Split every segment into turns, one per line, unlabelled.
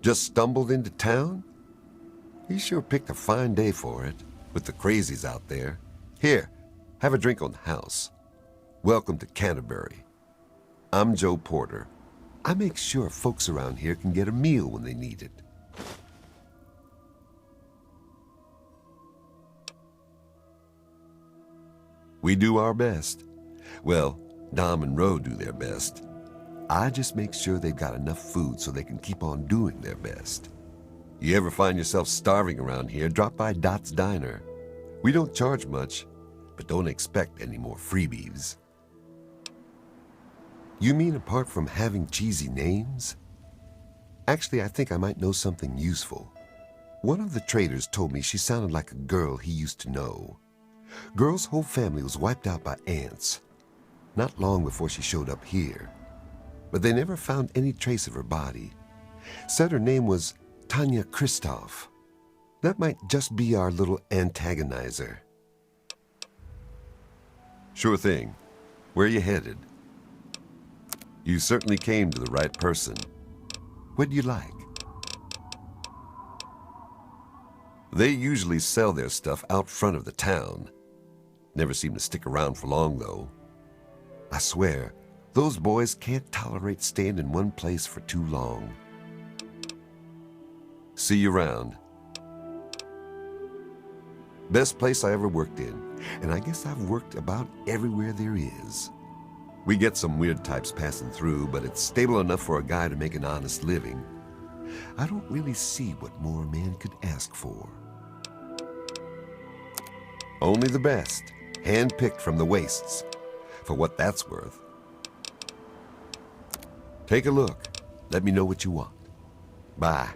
Just stumbled into town? He sure picked a fine day for it, with the crazies out there. Here, have a drink on the house. Welcome to Canterbury. I'm Joe Porter. I make sure folks around here can get a meal when they need it. We do our best. Well, Dom and Ro do their best. I just make sure they've got enough food so they can keep on doing their best. You ever find yourself starving around here, drop by Dot's Diner. We don't charge much, but don't expect any more freebies. You mean apart from having cheesy names? Actually, I think I might know something useful. One of the traders told me she sounded like a girl he used to know. Girl's whole family was wiped out by ants, not long before she showed up here. But they never found any trace of her body. Said her name was Tanya Kristoff. That might just be our little antagonizer. Sure thing. Where are you headed? You certainly came to the right person. What do you like? They usually sell their stuff out front of the town. Never seem to stick around for long, though. I swear, those boys can't tolerate staying in one place for too long. See you around. Best place I ever worked in, and I guess I've worked about everywhere there is. We get some weird types passing through, but it's stable enough for a guy to make an honest living. I don't really see what more a man could ask for. Only the best, hand-picked from the wastes, for what that's worth. Take a look. Let me know what you want. Bye.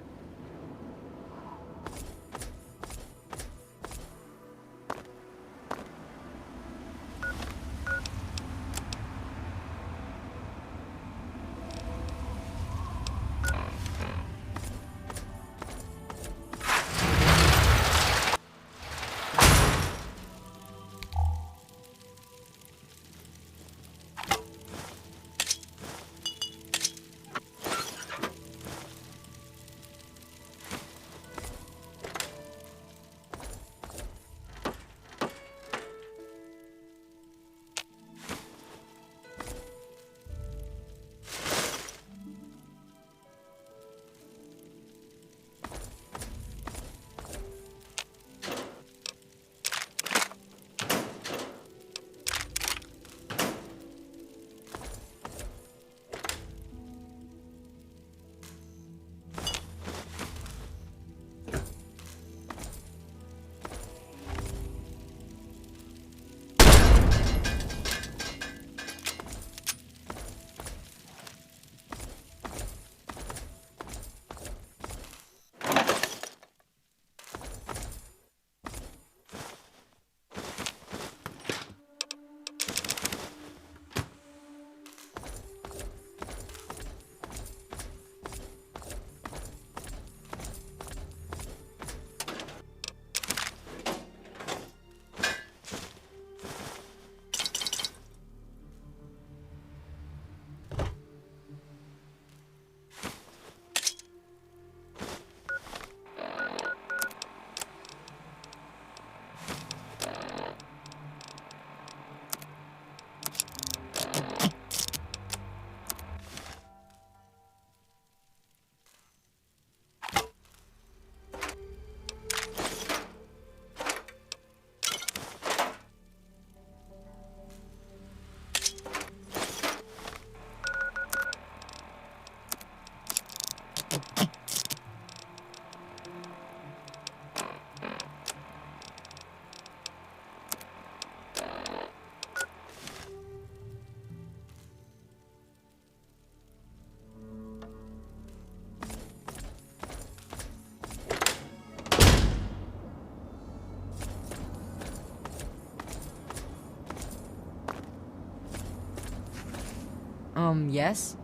Yes?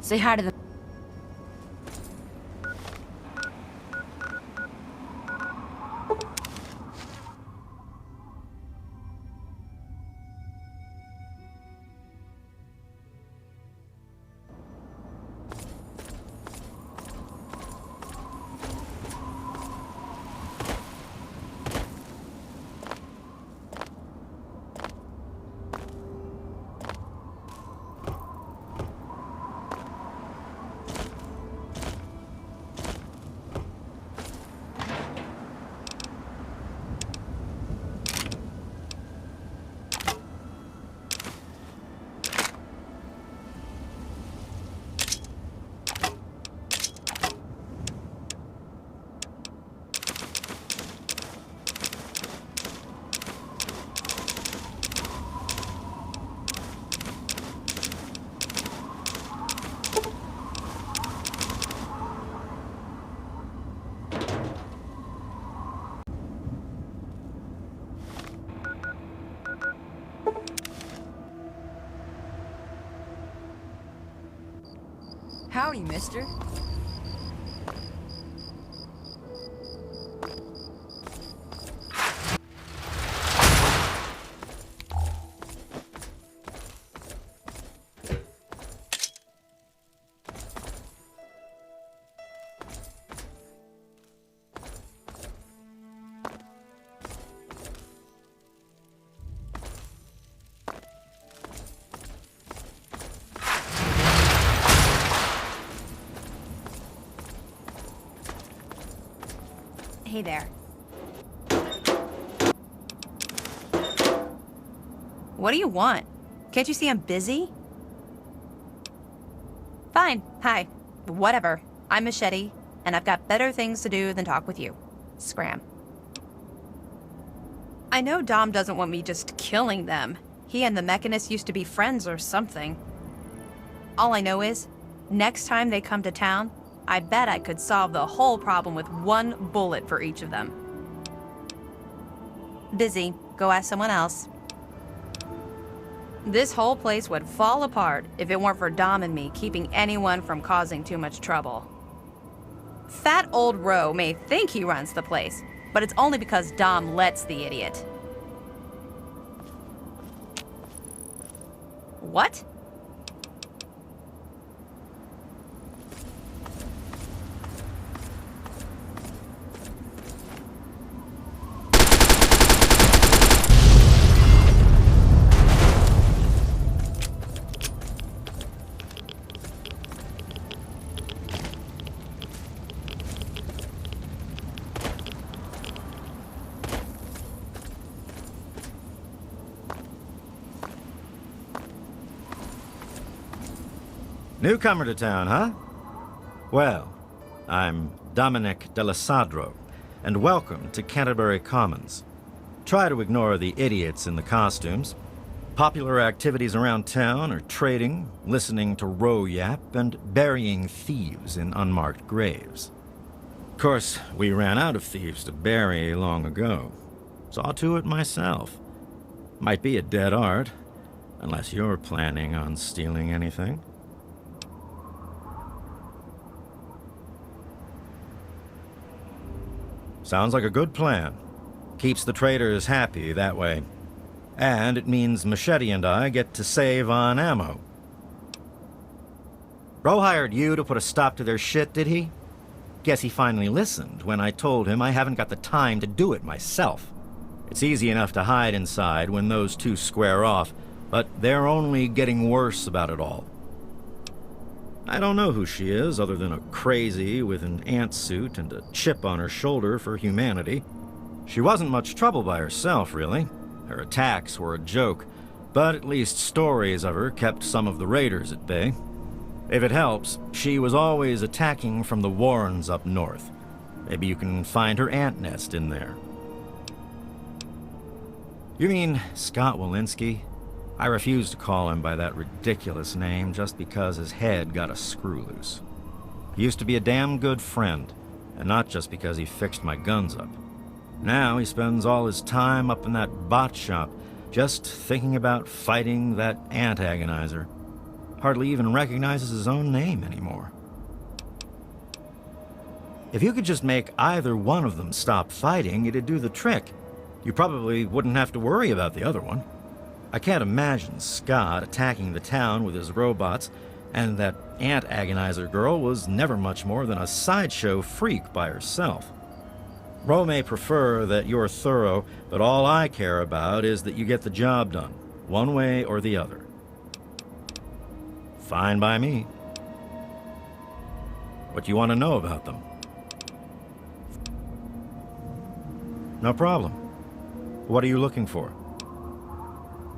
Say hi to the... Howdy, mister. Hey there.
What do you want? Can't you see I'm busy? Fine. Hi. Whatever. I'm Machete, and I've got better things to do than talk with you. Scram. I know Dom doesn't want me just killing them. He and the Mechanist used to be friends or something. All I know is, next time they come to town, I bet I could solve the whole problem with one bullet for each of them. Busy. Go ask someone else. This whole place would fall apart if it weren't for Dom and me keeping anyone from causing too much trouble. Fat old Ro may think he runs the place, but it's only because Dom lets the idiot. What?
Newcomer to town, huh? Well, I'm Dominic Delasadro, and welcome to Canterbury Commons. Try to ignore the idiots in the costumes. Popular activities around town are trading, listening to row yap, and burying thieves in unmarked graves. Of course, we ran out of thieves to bury long ago. Saw to it myself. Might be a dead art, unless you're planning on stealing anything. Sounds like a good plan. Keeps the traders happy that way. And it means Machete and I get to save on ammo. Ro hired you to put a stop to their shit, did he? Guess he finally listened when I told him I haven't got the time to do it myself. It's easy enough to hide inside when those two square off, but they're only getting worse about it all. I don't know who she is, other than a crazy with an ant suit and a chip on her shoulder for humanity. She wasn't much trouble by herself, really. Her attacks were a joke, but at least stories of her kept some of the raiders at bay. If it helps, she was always attacking from the warrens up north. Maybe you can find her ant nest in there. You mean Scott Walensky? I refuse to call him by that ridiculous name just because his head got a screw loose. He used to be a damn good friend, and not just because he fixed my guns up. Now he spends all his time up in that bot shop, just thinking about fighting that ant agonizer. Hardly even recognizes his own name anymore. If you could just make either one of them stop fighting, it'd do the trick. You probably wouldn't have to worry about the other one. I can't imagine Scott attacking the town with his robots, and that ant agonizer girl was never much more than a sideshow freak by herself. Ro may prefer that you're thorough, but all I care about is that you get the job done, one way or the other. Fine by me. What do you want to know about them? No problem. What are you looking for?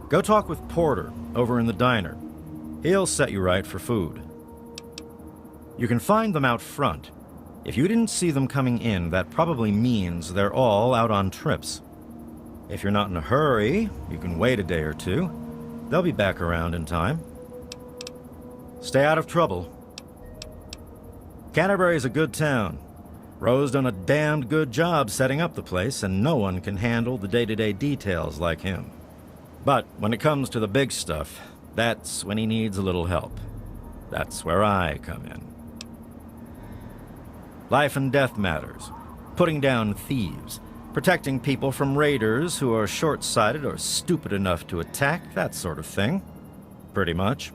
Go talk with Porter over in the diner. He'll set you right for food. You can find them out front. If you didn't see them coming in, that probably means they're all out on trips. If you're not in a hurry, you can wait a day or two. They'll be back around in time. Stay out of trouble. Canterbury's a good town. Ro's done a damned good job setting up the place, and no one can handle the day-to-day details like him. But when it comes to the big stuff, that's when he needs a little help. That's where I come in. Life and death matters. Putting down thieves. Protecting people from raiders who are short-sighted or stupid enough to attack, that sort of thing. Pretty much.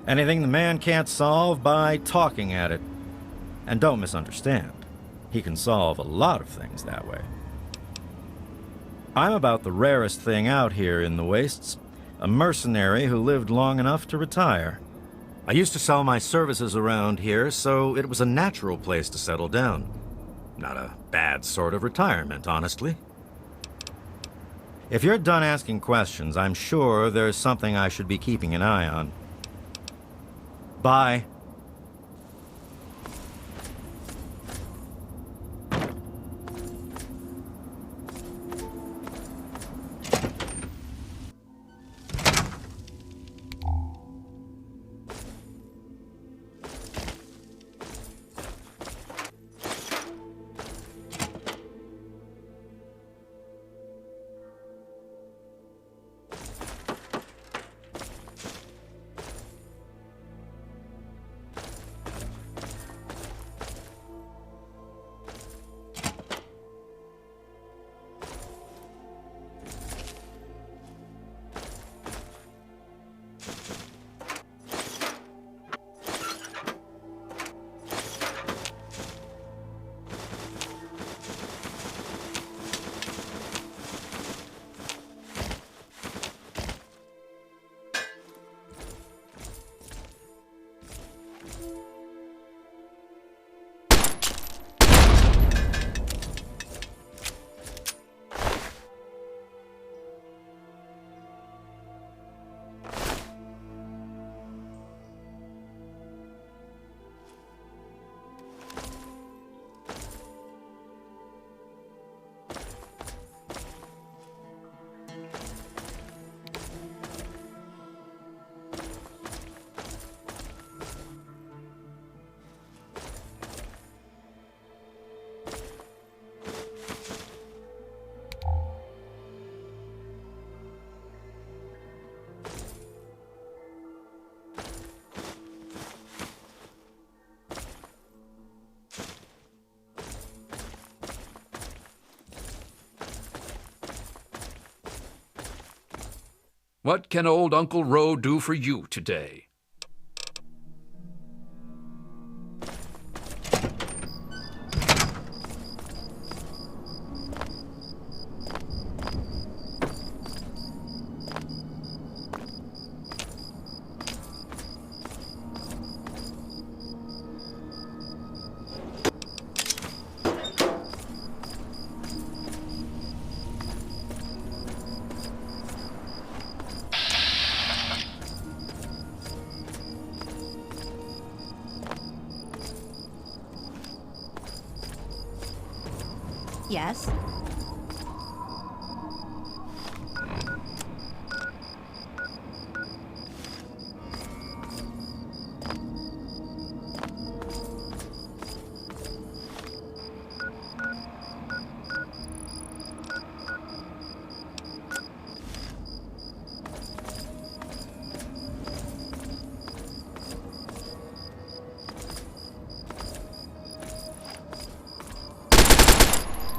Anything the man can't solve by talking at it. And don't misunderstand. He can solve a lot of things that way. I'm about the rarest thing out here in the wastes. A mercenary who lived long enough to retire. I used to sell my services around here, so it was a natural place to settle down. Not a bad sort of retirement, honestly. If you're done asking questions, I'm sure there's something I should be keeping an eye on. Bye.
What can old Uncle Ro do for you today?
Yes?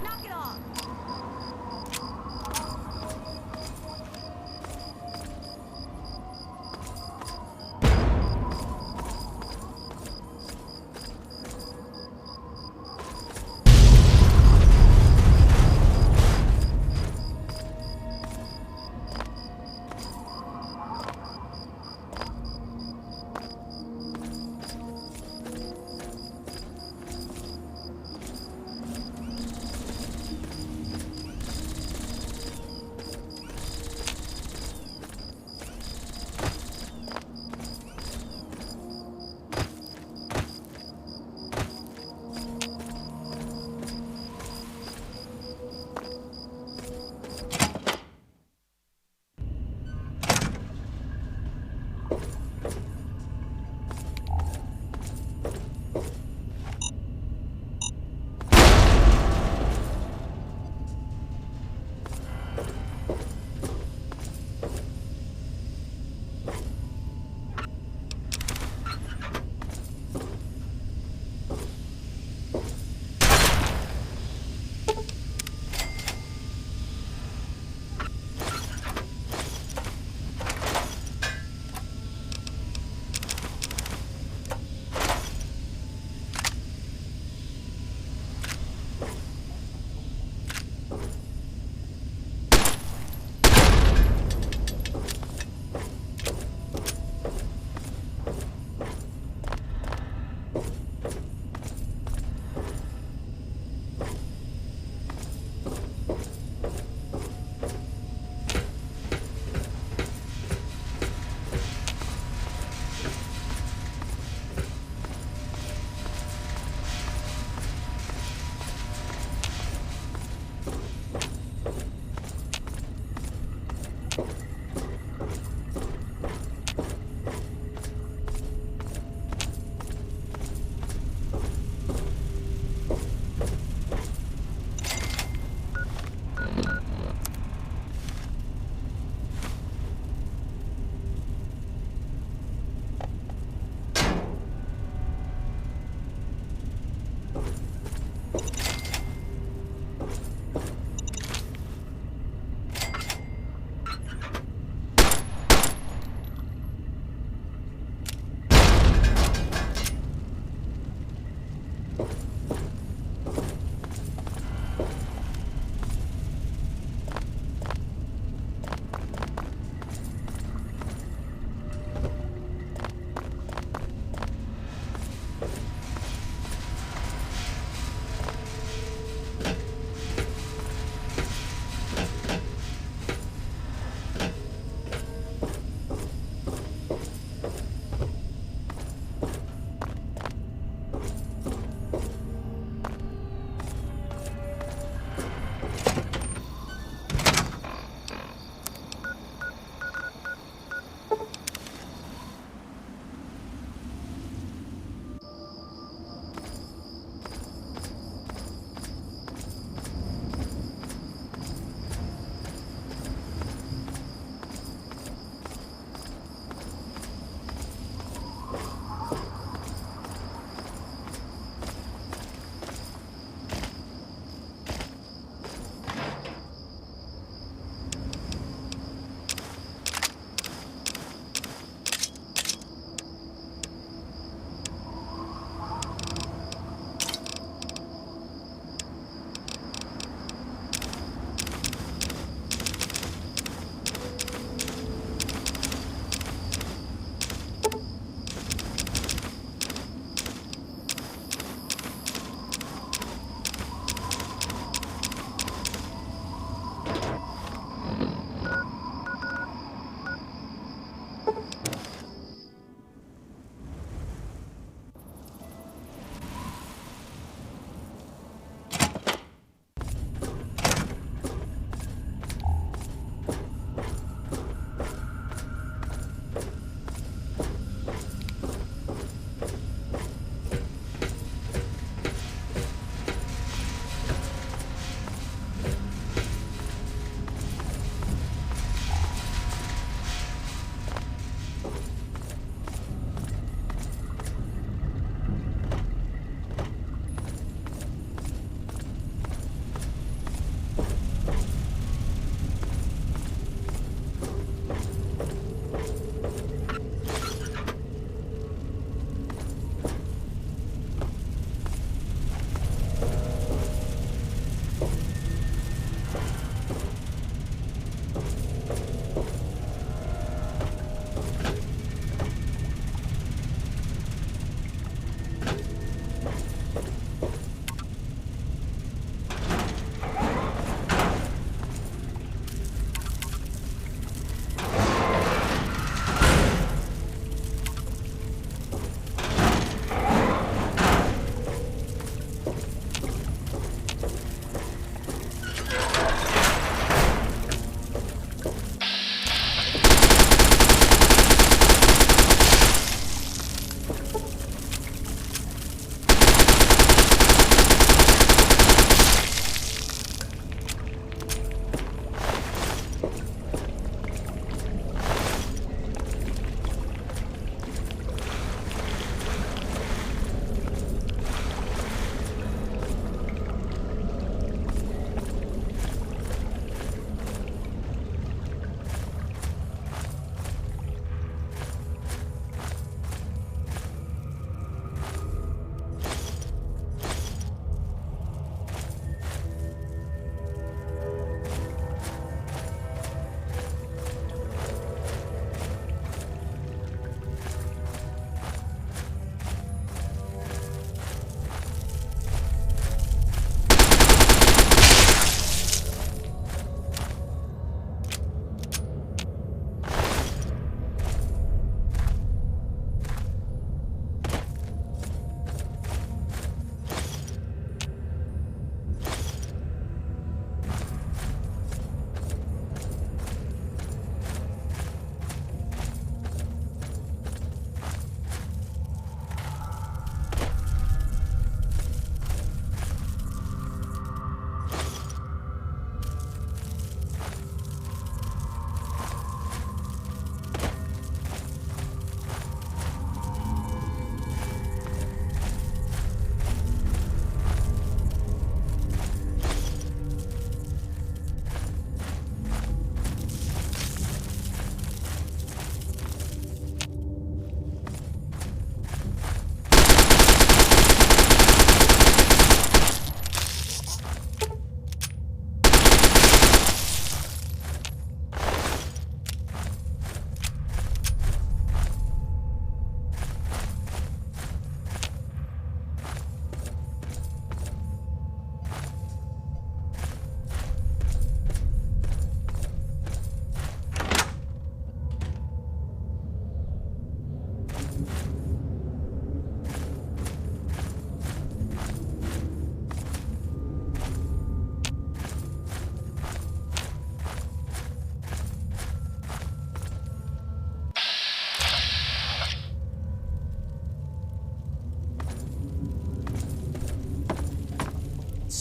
Knock it off!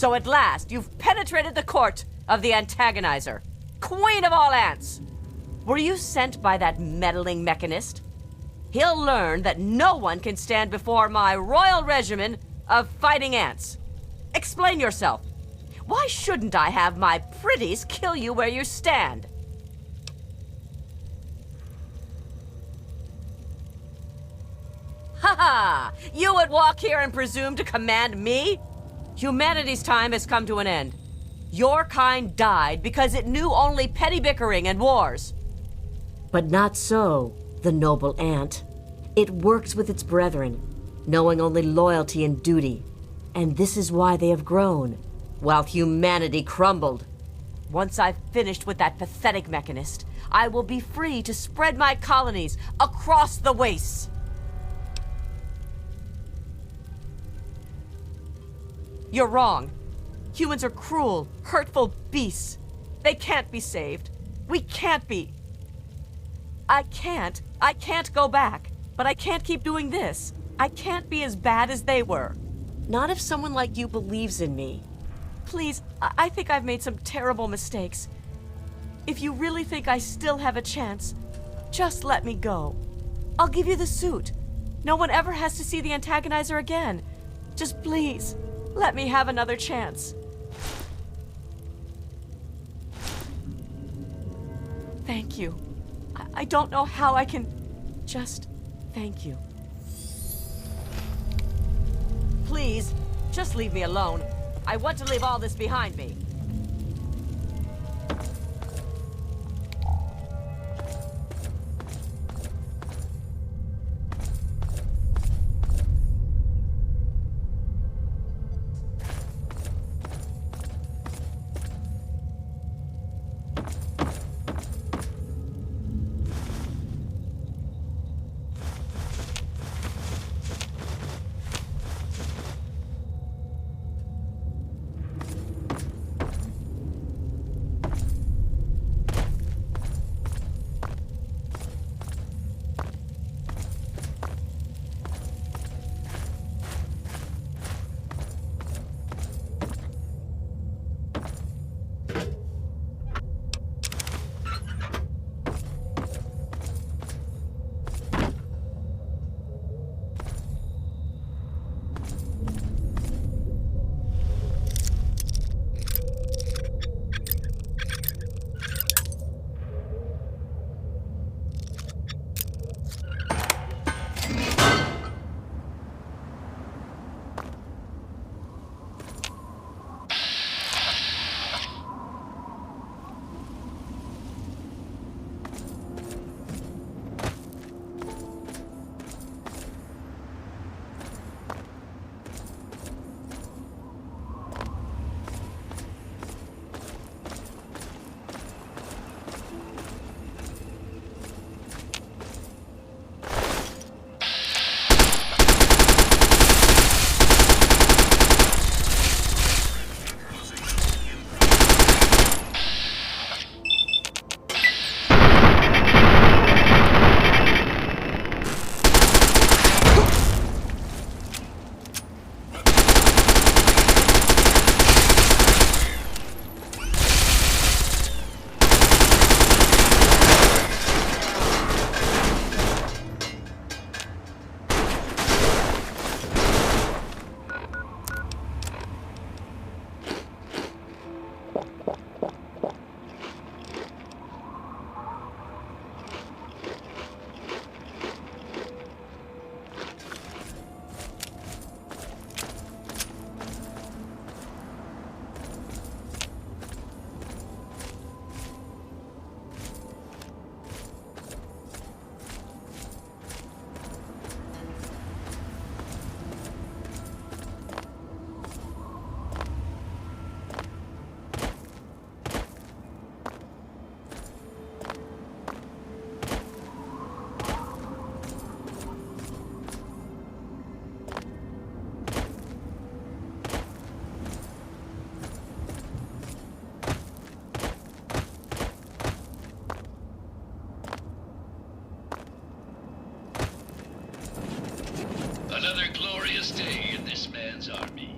So at last, you've penetrated the court of the antagonizer, queen of all ants. Were you sent by that meddling mechanist? He'll learn that no one can stand before my royal regimen of fighting ants. Explain yourself. Why shouldn't I have my pretties kill you where you stand? Ha ha! You would walk here and presume to command me? Humanity's time has come to an end. Your kind died because it knew only petty bickering and wars.
But not so, the noble ant. It works with its brethren, knowing only loyalty and duty. And this is why they have grown, while humanity crumbled.
Once I've finished with that pathetic mechanist, I will be free to spread my colonies across the wastes. You're wrong. Humans are cruel, hurtful beasts. They can't be saved. We can't be. I can't go back. But I can't keep doing this. I can't be as bad as they were. Not if someone like you believes in me. Please, I think I've made some terrible mistakes. If you really think I still have a chance, just let me go. I'll give you the suit. No one ever has to see the antagonizer again. Just please, let me have another chance. Thank you. I don't know how I can just thank you. Please, just leave me alone. I want to leave all this behind me.
Another glorious day in this man's army.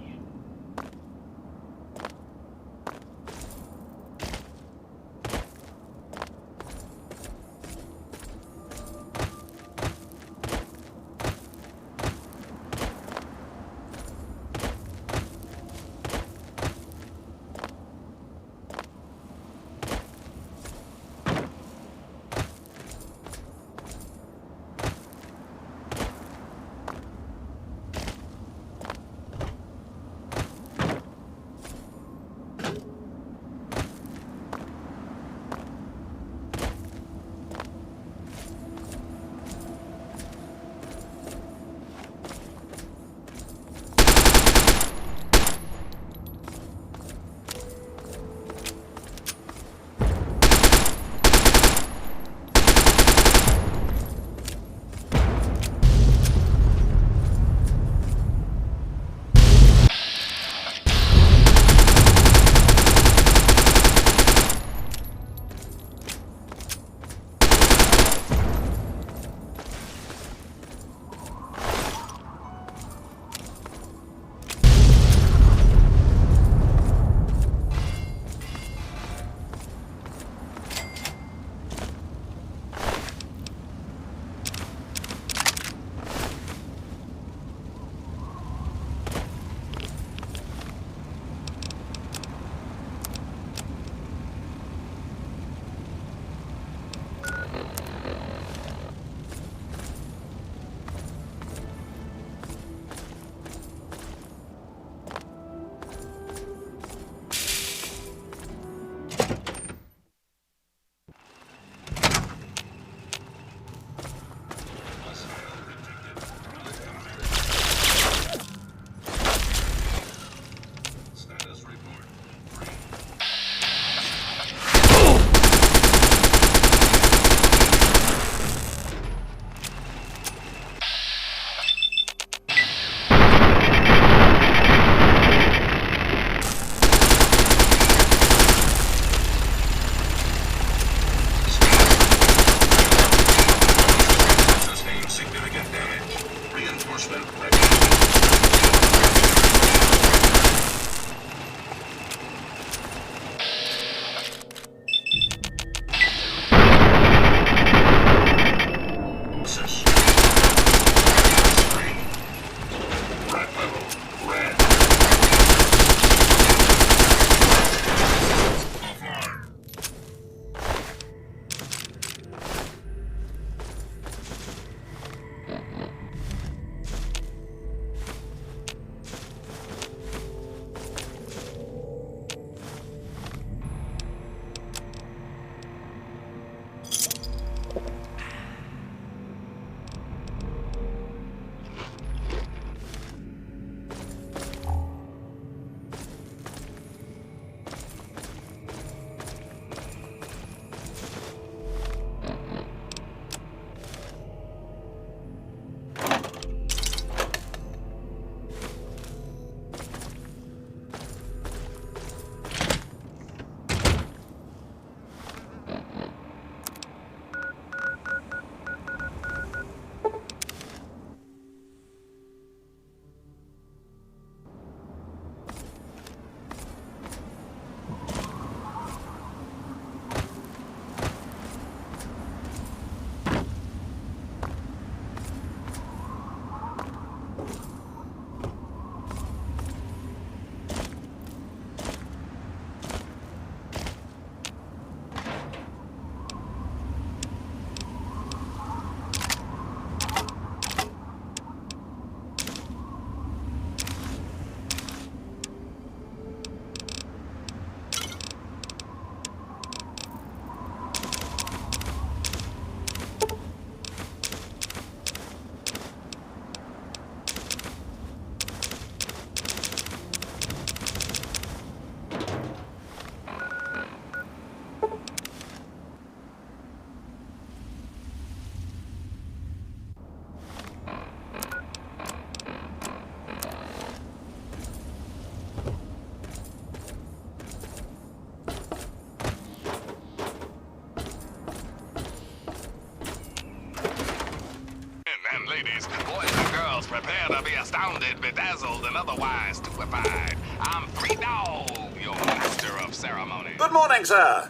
Boys and girls, prepare to be astounded, bedazzled, and otherwise stupefied. I'm Three Dog, your master of ceremony.
Good morning, sir.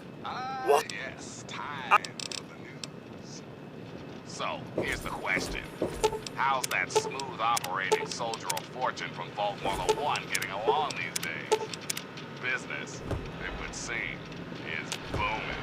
What?
Yes, time for the news. So, here's the question. How's that smooth operating soldier of fortune from Vault 101 getting along these days? Business, it would seem, is booming.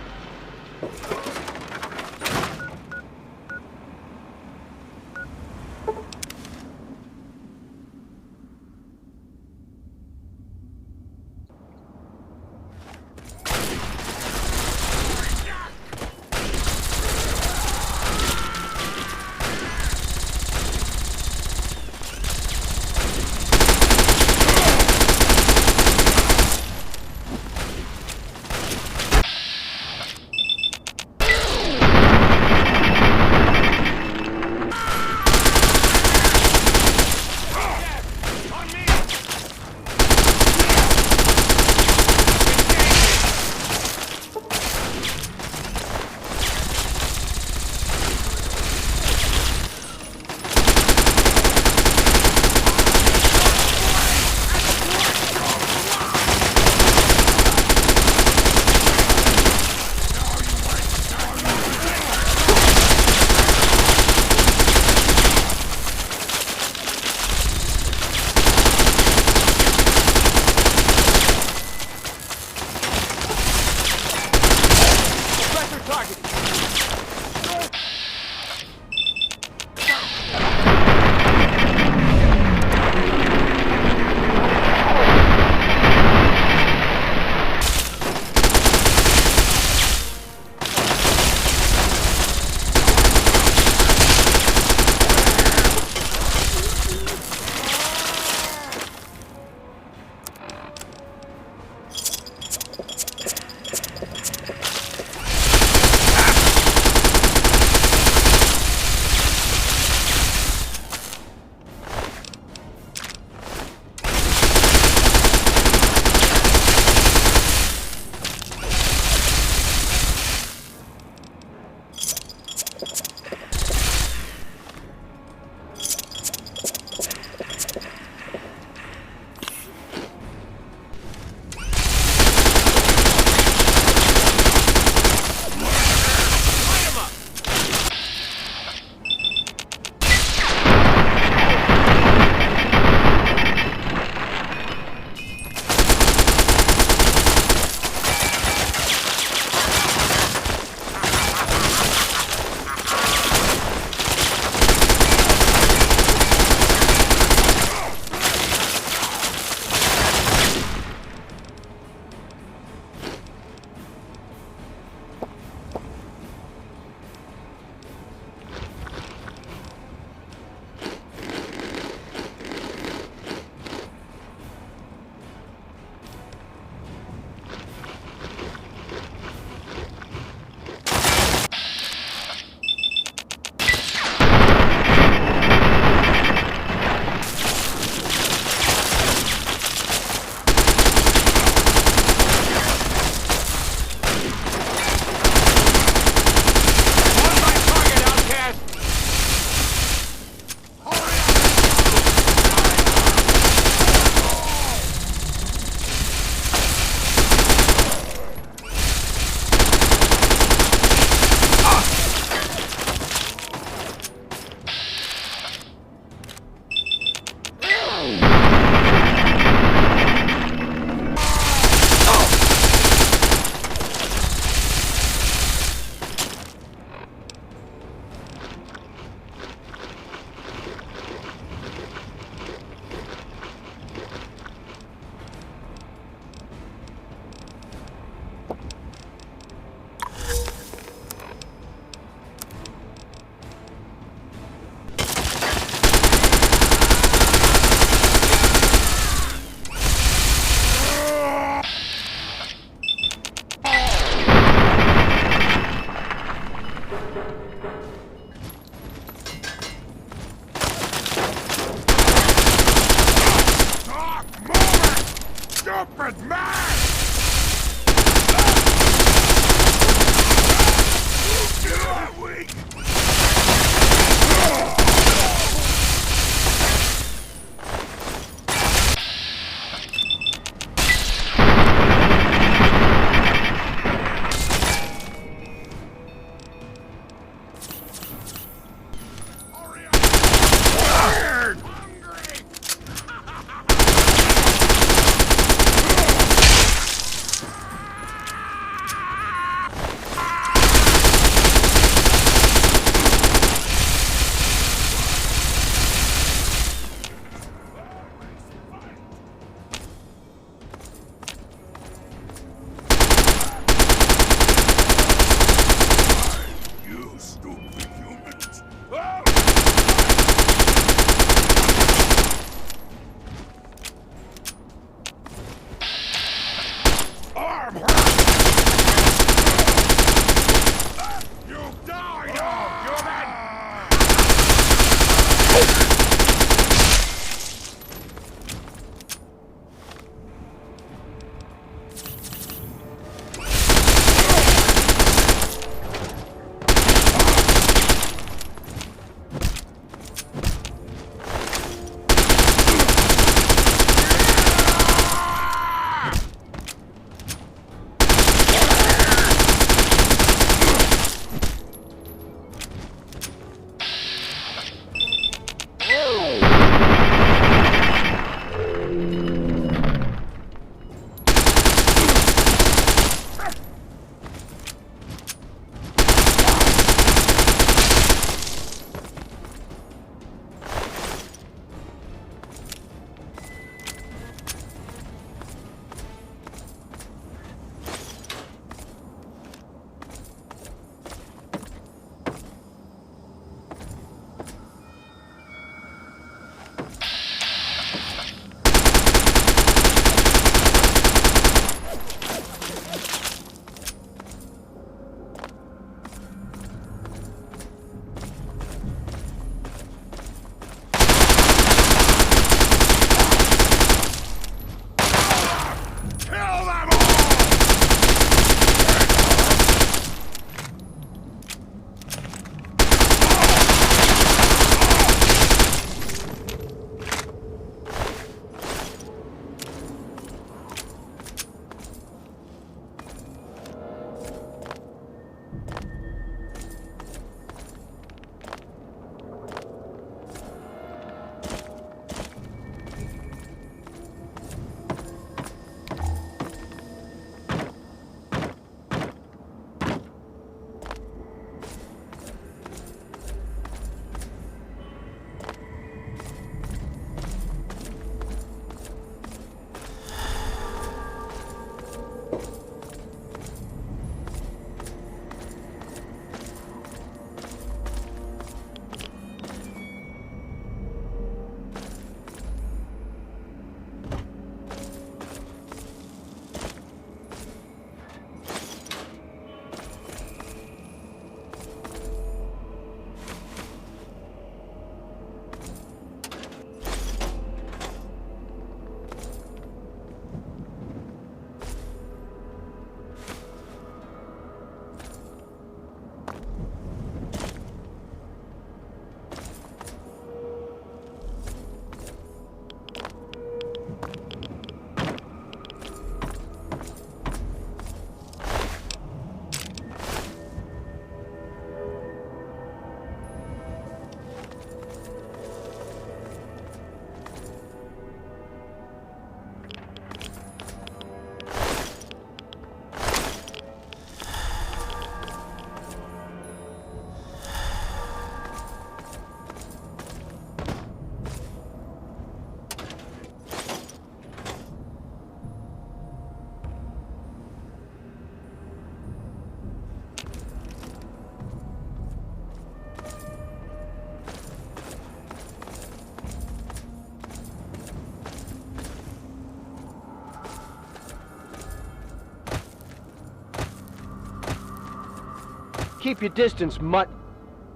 Keep your distance, mutt.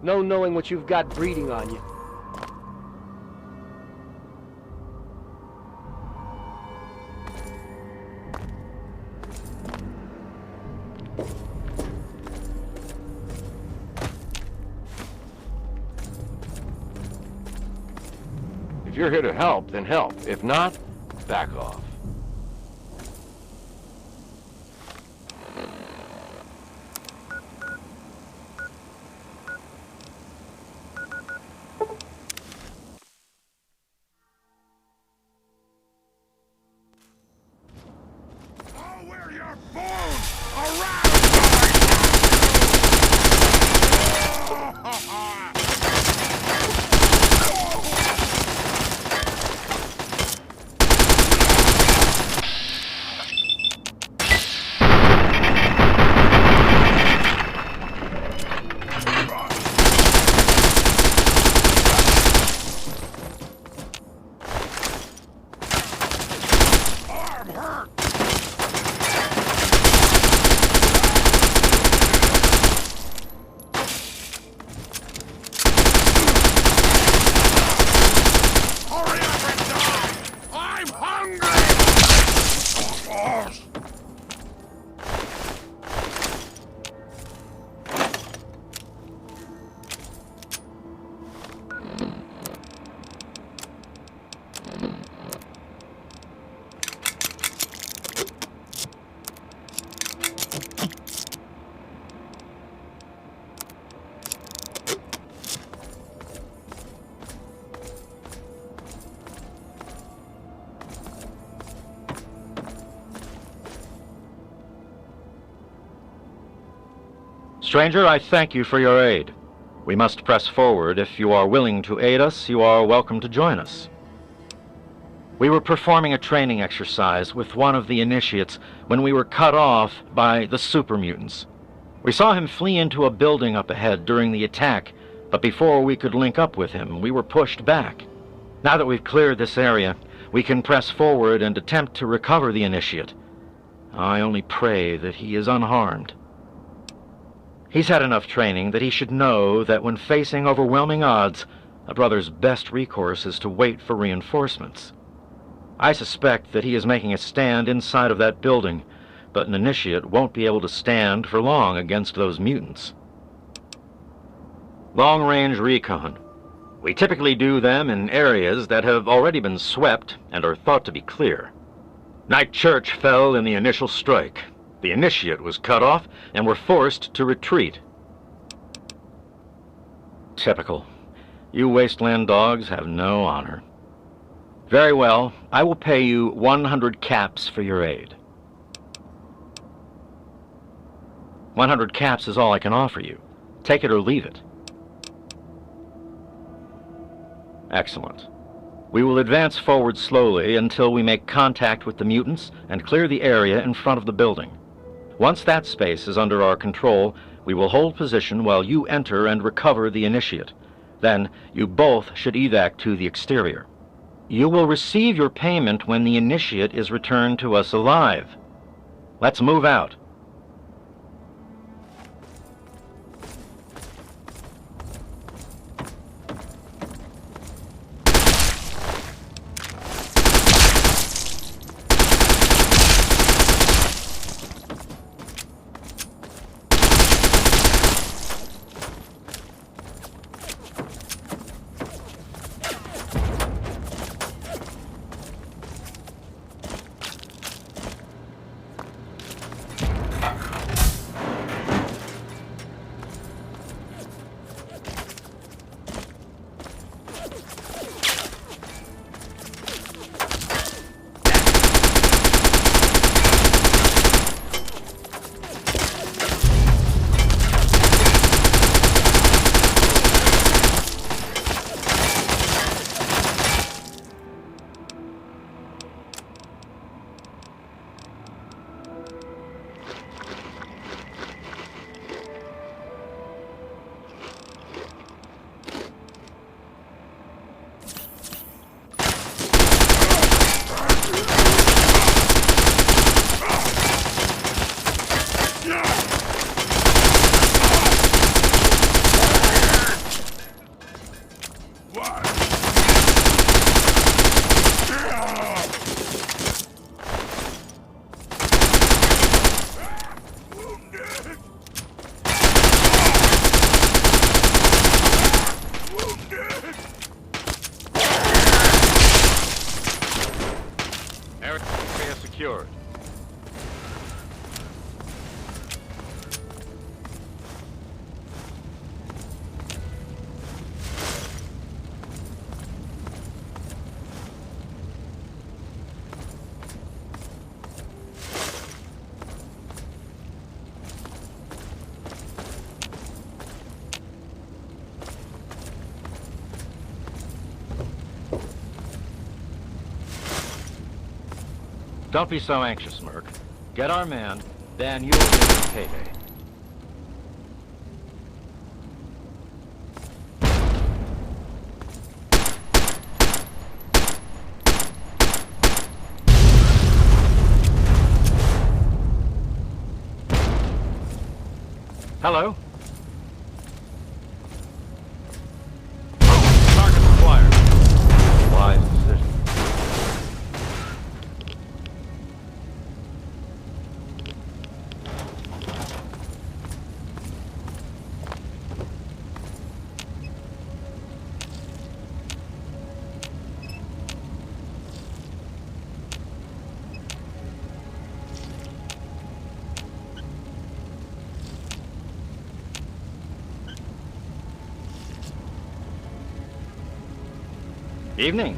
No knowing what you've got breeding on you.
If you're here to help, then help. If not, back off.
Stranger, I thank you for your aid. We must press forward. If you are willing to aid us, you are welcome to join us. We were performing a training exercise with one of the initiates when we were cut off by the super mutants. We saw him flee into a building up ahead during the attack, but before we could link up with him, we were pushed back. Now that we've cleared this area, we can press forward and attempt to recover the initiate. I only pray that he is unharmed. He's had enough training that he should know that when facing overwhelming odds, a brother's best recourse is to wait for reinforcements. I suspect that he is making a stand inside of that building, but an initiate won't be able to stand for long against those mutants. Long-range recon. We typically do them in areas that have already been swept and are thought to be clear. Night Church fell in the initial strike. The initiate was cut off and were forced to retreat. Typical. You wasteland dogs have no honor. Very well, I will pay you 100 caps for your aid. 100 caps is all I can offer you. Take it or leave it. Excellent. We will advance forward slowly until we make contact with the mutants and clear the area in front of the building. Once that space is under our control, we will hold position while you enter and recover the initiate. Then, you both should evac to the exterior. You will receive your payment when the initiate is returned to us alive. Let's move out.
secured. Don't be so anxious, Merc. Get our man, then you'll get your payday. Hello? Target acquired. Wise decision. Evening.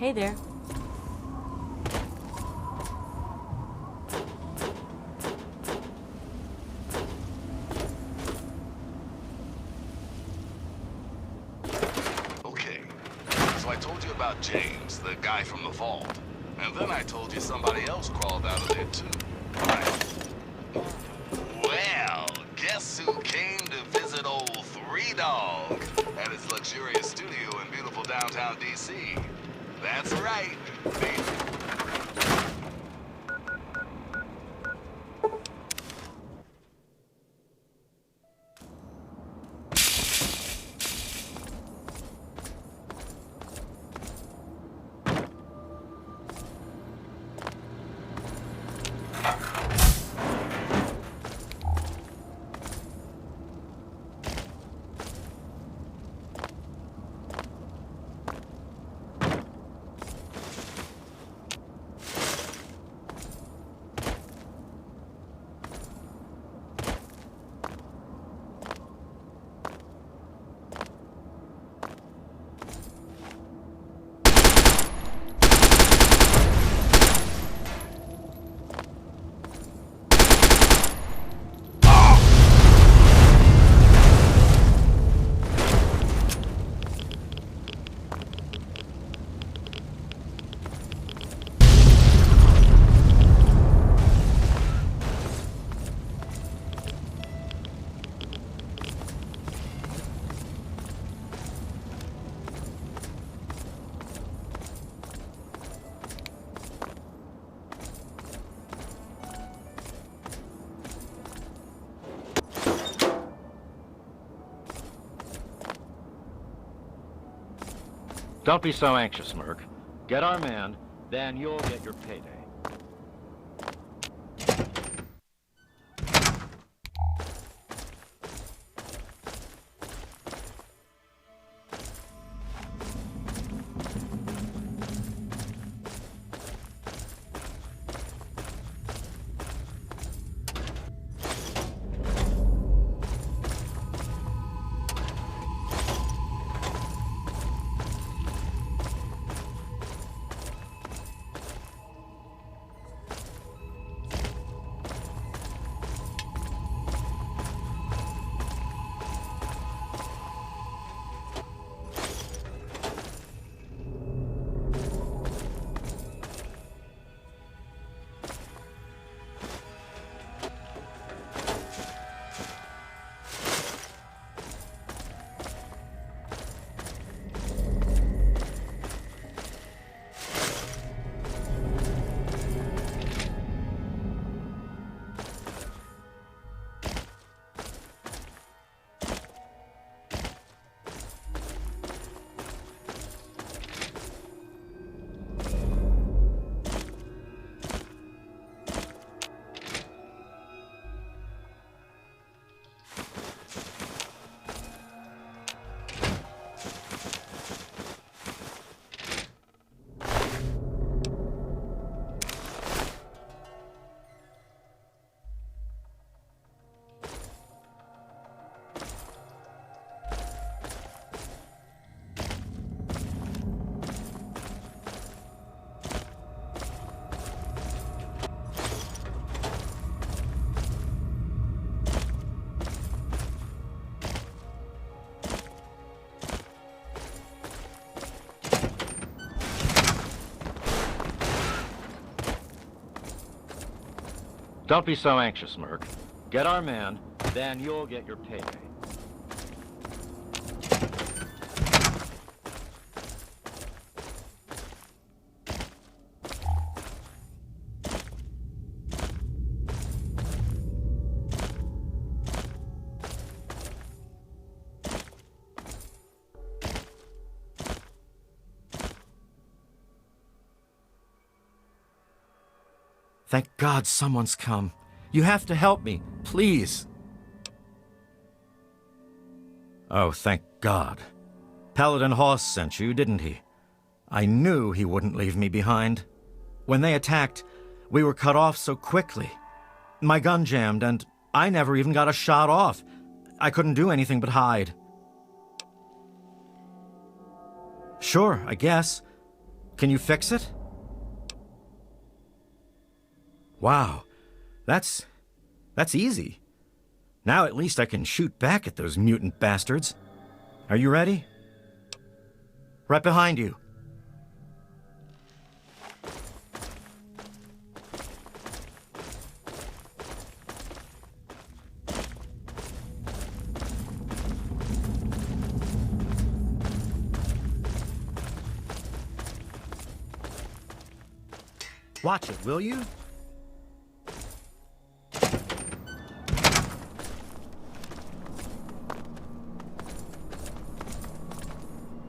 Hey there.
Okay, so I told you about James, the guy from the vault. And then I told you somebody else crawled out of there too. Right? Well, guess who came to visit old Three Dog at his luxurious studio in beautiful downtown D.C.? That's right, baby.
Don't be so anxious, Merc. Get our man, then you'll get your payday. Don't be so anxious, Merc. Get our man, then you'll get your payday.
Thank God someone's come. You have to help me, please. Oh, thank God. Paladin Hoss sent you, didn't he? I knew he wouldn't leave me behind. When they attacked, we were cut off so quickly. My gun jammed, and I never even got a shot off. I couldn't do anything but hide. Sure, I guess. Can you fix it? Wow, that's easy. Now at least I can shoot back at those mutant bastards. Are you ready? Right behind you. Watch it, will you?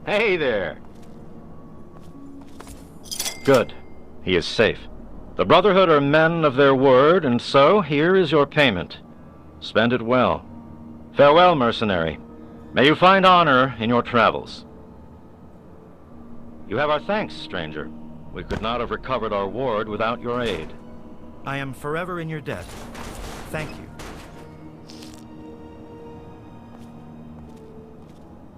Hey there! Good. He is safe. The Brotherhood are men of their word, and so here is your payment. Spend it well. Farewell, mercenary. May you find honor in your travels. You have our thanks, stranger. We could not have recovered our ward without your aid.
I am forever in your debt. Thank you.